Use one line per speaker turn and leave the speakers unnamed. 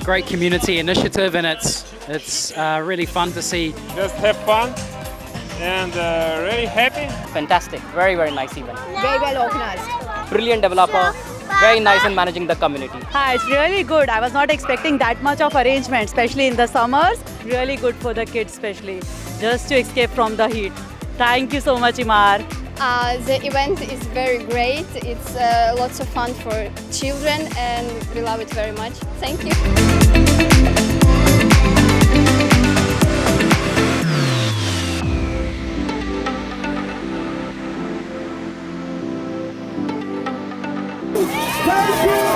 great community initiative, and it's really fun to see.
Just have fun and really happy.
Fantastic, very nice event.
Very well organized.
Brilliant developer, very nice in managing the community.
Hi, it's really good. I was not expecting that much of arrangement, especially in the summers. Really good for the kids, especially just to escape from the heat. Thank you so much, Imar.
The event is very great. It's lots of fun for children and we love it very much. Thank you.
Thank you.